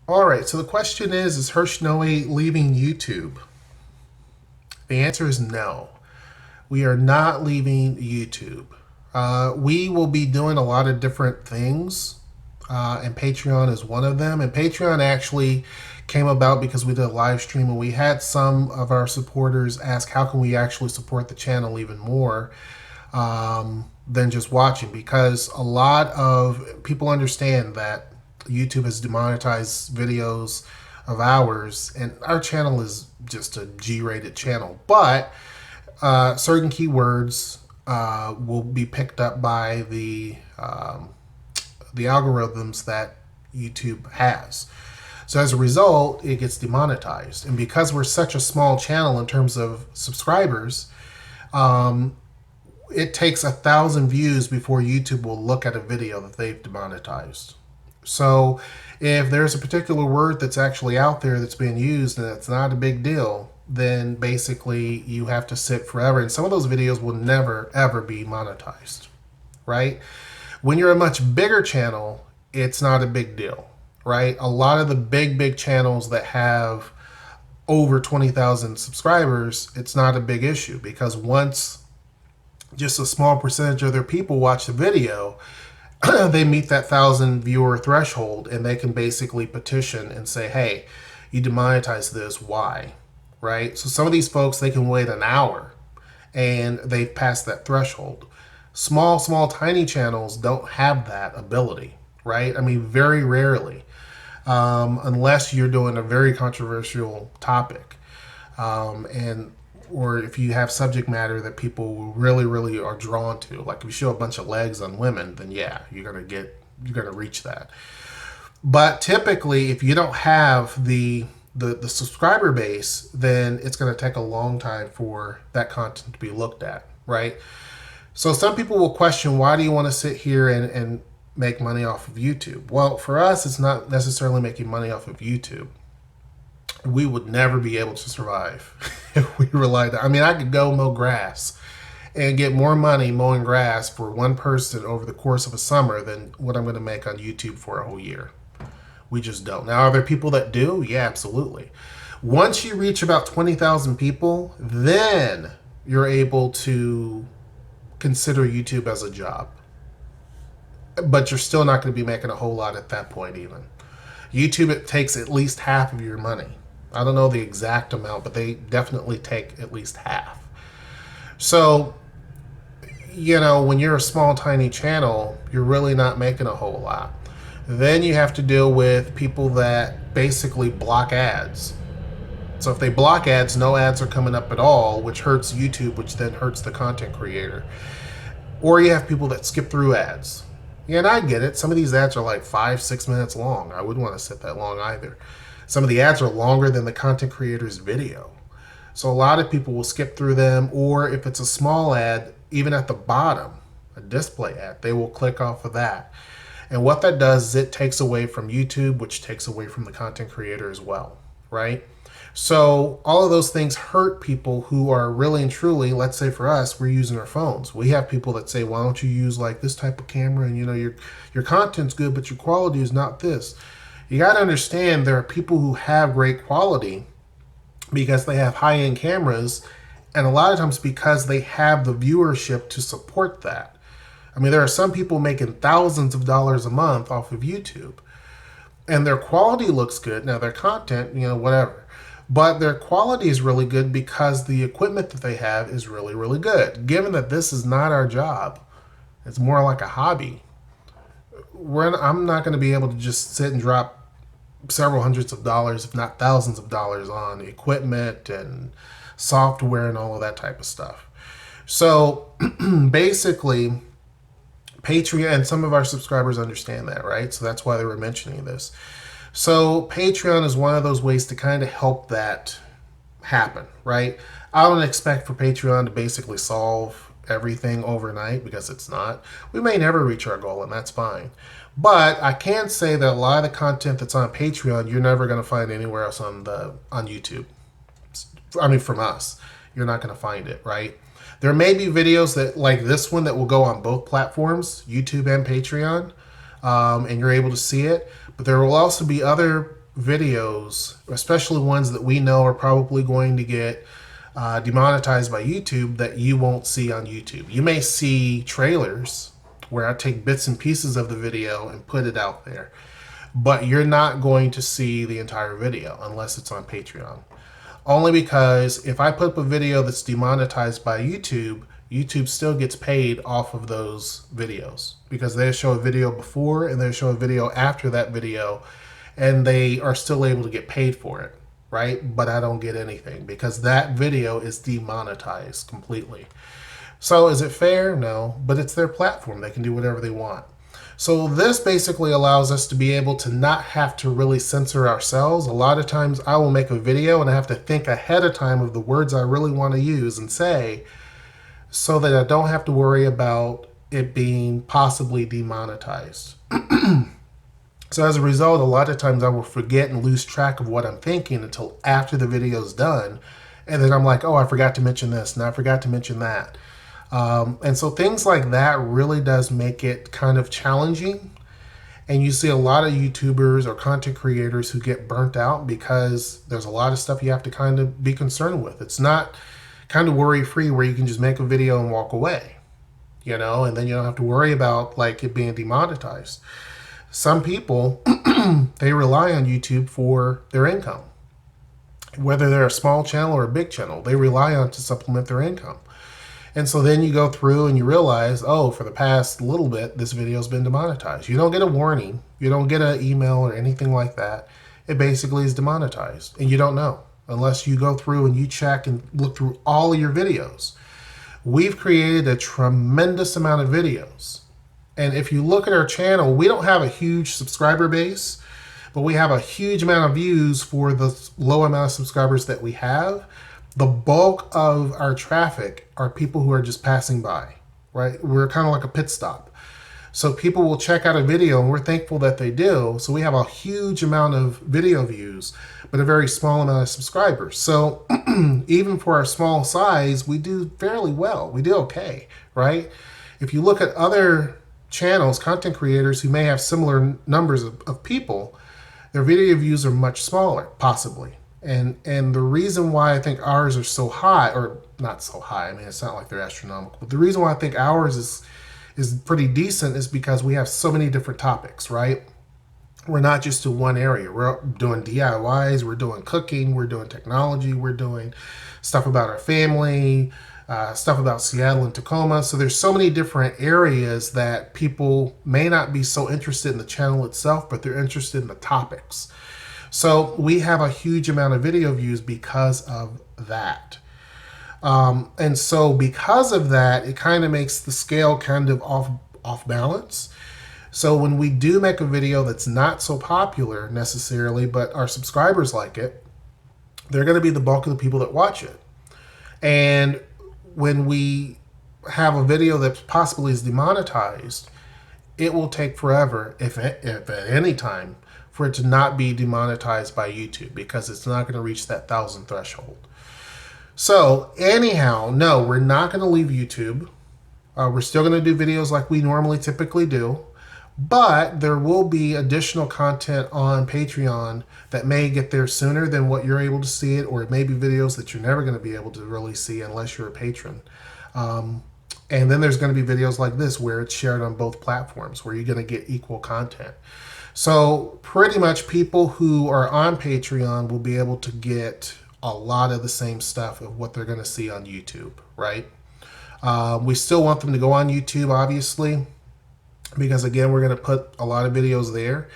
All right, so the question is HershNoeie leaving YouTube? The answer is no. We are not leaving YouTube. We will be doing a lot of different things, and Patreon is one of them. And Patreon actually came about because we did a live stream and we had some of our supporters ask how can we actually support the channel even more than just watching, because a lot of people understand that YouTube has demonetized videos of ours, and our channel is just a G-rated channel. But certain keywords will be picked up by the algorithms that YouTube has. So as a result, it gets demonetized. And because we're such a small channel in terms of subscribers, it takes 1,000 views before YouTube will look at a video that they've demonetized. So if there's a particular word that's actually out there that's being used and it's not a big deal, then basically you have to sit forever. And some of those videos will never, ever be monetized, right? When you're a much bigger channel, it's not a big deal, right? A lot of the big channels that have over 20,000 subscribers, it's not a big issue, because once just a small percentage of their people watch the video, they meet that 1,000 viewer threshold and they can basically petition and say, hey, you demonetize this, why? Right? So some of these folks, they can wait an hour and they've passed that threshold. Small, tiny channels don't have that ability, right? I mean, very rarely, unless you're doing a very controversial topic. And or if you have subject matter that people really are drawn to, like if you show a bunch of legs on women, then yeah, you're gonna reach that. But typically, if you don't have the subscriber base, then it's going to take a long time for that content to be looked at, right? So some people will question, why do you want to sit here and make money off of YouTube? Well, for us, it's not necessarily making money off of YouTube. We would never be able to survive if we relied on. I mean, I could go mow grass and get more money mowing grass for one person over the course of a summer than what I'm going to make on YouTube for a whole year. We just don't. Now, are there people that do? Yeah, absolutely. Once you reach about 20,000 people, then you're able to consider YouTube as a job. But you're still not going to be making a whole lot at that point even. YouTube, it takes at least half of your money. I don't know the exact amount, but they definitely take at least half. So, when you're a small, tiny channel, you're really not making a whole lot. Then you have to deal with people that basically block ads. So if they block ads, no ads are coming up at all, which hurts YouTube, which then hurts the content creator. Or you have people that skip through ads. Yeah, and I get it. Some of these ads are like 5-6 minutes long. I wouldn't want to sit that long either. Some of the ads are longer than the content creator's video. So a lot of people will skip through them, or if it's a small ad, even at the bottom, a display ad, they will click off of that. And what that does is it takes away from YouTube, which takes away from the content creator as well, right? So all of those things hurt people who are really and truly, let's say for us, we're using our phones. We have people that say, why don't you use like this type of camera? And your content's good, but your quality is not this. You got to understand there are people who have great quality because they have high-end cameras, and a lot of times because they have the viewership to support that. I mean, there are some people making thousands of dollars a month off of YouTube, and their quality looks good. Now, their content, whatever. But their quality is really good because the equipment that they have is really good. Given that this is not our job, it's more like a hobby. I'm not going to be able to just sit and drop several hundreds of dollars, if not thousands of dollars, on equipment and software and all of that type of stuff. So basically, Patreon, and some of our subscribers understand that, right? So that's why they were mentioning this. So Patreon is one of those ways to kind of help that happen, right? I don't expect for Patreon to basically solve everything overnight, because it's not. We may never reach our goal, and that's fine. But I can say that a lot of the content that's on Patreon, you're never going to find anywhere else on YouTube. I mean, from us, you're not going to find it, right? There may be videos that, like this one, that will go on both platforms, YouTube and Patreon, and you're able to see it. But there will also be other videos, especially ones that we know are probably going to get demonetized by YouTube, that you won't see on YouTube. You may see trailers where I take bits and pieces of the video and put it out there, but you're not going to see the entire video unless it's on Patreon. Only because if I put up a video that's demonetized by YouTube, YouTube still gets paid off of those videos, because they show a video before and they show a video after that video, and they are still able to get paid for it, right? But I don't get anything because that video is demonetized completely. So is it fair? No, but it's their platform. They can do whatever they want. So this basically allows us to be able to not have to really censor ourselves. A lot of times I will make a video and I have to think ahead of time of the words I really want to use and say, so that I don't have to worry about it being possibly demonetized. So as a result, a lot of times I will forget and lose track of what I'm thinking until after the video is done. And then I'm like, oh, I forgot to mention this and I forgot to mention that. And so things like that really does make it kind of challenging. And you see a lot of YouTubers or content creators who get burnt out because there's a lot of stuff you have to kind of be concerned with. It's not kind of worry-free where you can just make a video and walk away, you know, and then you don't have to worry about like it being demonetized. Some people, they rely on YouTube for their income. Whether they're a small channel or a big channel, they rely on it to supplement their income. And so then you go through and you realize, oh, for the past little bit, this video's been demonetized. You don't get a warning. You don't get an email or anything like that. It basically is demonetized. And you don't know unless you go through and you check and look through all of your videos. We've created a tremendous amount of videos. And if you look at our channel, we don't have a huge subscriber base, but we have a huge amount of views for the low amount of subscribers that we have. The bulk of our traffic are people who are just passing by, right? We're kind of like a pit stop. So people will check out a video and we're thankful that they do. So we have a huge amount of video views, but a very small amount of subscribers. So even for our small size, we do fairly well. We do okay, right? If you look at other channels, content creators who may have similar numbers of people, their video views are much smaller, possibly. And the reason why I think ours are so high, or not so high, I mean, it's not like they're astronomical, but the reason why I think ours is pretty decent is because we have so many different topics, right? We're not just to one area. We're doing DIYs, we're doing cooking, we're doing technology, we're doing stuff about our family, stuff about Seattle and Tacoma. So there's so many different areas that people may not be so interested in the channel itself, but they're interested in the topics. So we have a huge amount of video views because of that. And so because of that, it kind of makes the scale kind of off balance. So when we do make a video that's not so popular necessarily, but our subscribers like it, they're going to be the bulk of the people that watch it. And when we have a video that possibly is demonetized, it will take forever, if at any time, for it to not be demonetized by YouTube, because it's not going to reach that 1,000 threshold. So anyhow, no, we're not going to leave YouTube. We're still going to do videos like we normally typically do, but there will be additional content on Patreon that may get there sooner than what you're able to see it, or it may be videos that you're never going to be able to really see unless you're a patron. And then there's going to be videos like this where it's shared on both platforms, where you're going to get equal content. So pretty much people who are on Patreon will be able to get a lot of the same stuff of what they're going to see on YouTube, right? We still want them to go on YouTube, obviously, because again, we're going to put a lot of videos there.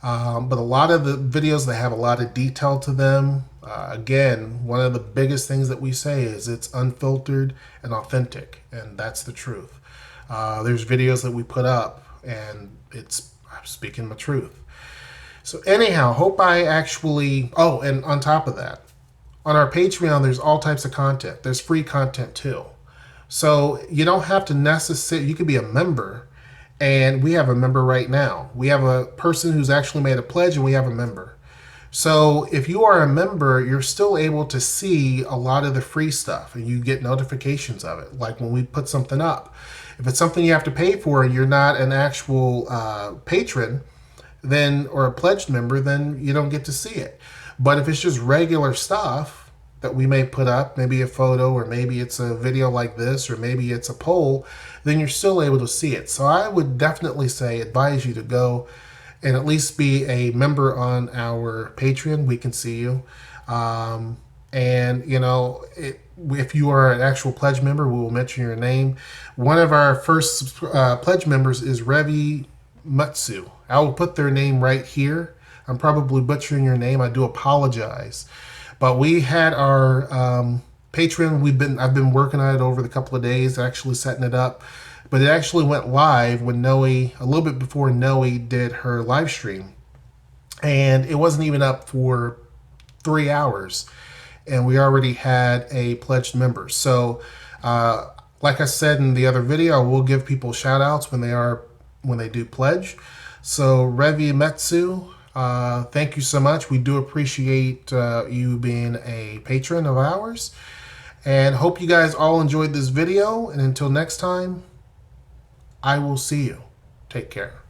But a lot of the videos that have a lot of detail to them, again, one of the biggest things that we say is it's unfiltered and authentic, and that's the truth. There's videos that we put up and I'm speaking my truth. So anyhow, hope I actually, oh, and on top of that, on our Patreon, there's all types of content. There's free content too. So you don't have to necessarily, you could be a member, and we have a member right now. We have a person who's actually made a pledge, and we have a member. So if you are a member, you're still able to see a lot of the free stuff, and you get notifications of it, like when we put something up. If it's something you have to pay for and you're not an actual patron, then, or a pledged member, then you don't get to see it. But if it's just regular stuff that we may put up, maybe a photo, or maybe it's a video like this, or maybe it's a poll, then you're still able to see it. So I would definitely advise you to go and at least be a member on our Patreon. We can see you. And, you know, if you are an actual pledge member, we will mention your name. One of our first pledge members is Revi Mutsu. I will put their name right here. I'm probably butchering your name. I do apologize. But we had our Patreon. I've been working on it over the couple of days, actually setting it up. But it actually went live when Noe, a little bit before Noe did her live stream. And it wasn't even up for 3 hours. And we already had a pledged member. So, like I said in the other video, I will give people shout outs when they do pledge. So Revi Metsu, thank you so much. We do appreciate you being a patron of ours. And hope you guys all enjoyed this video. And until next time, I will see you. Take care.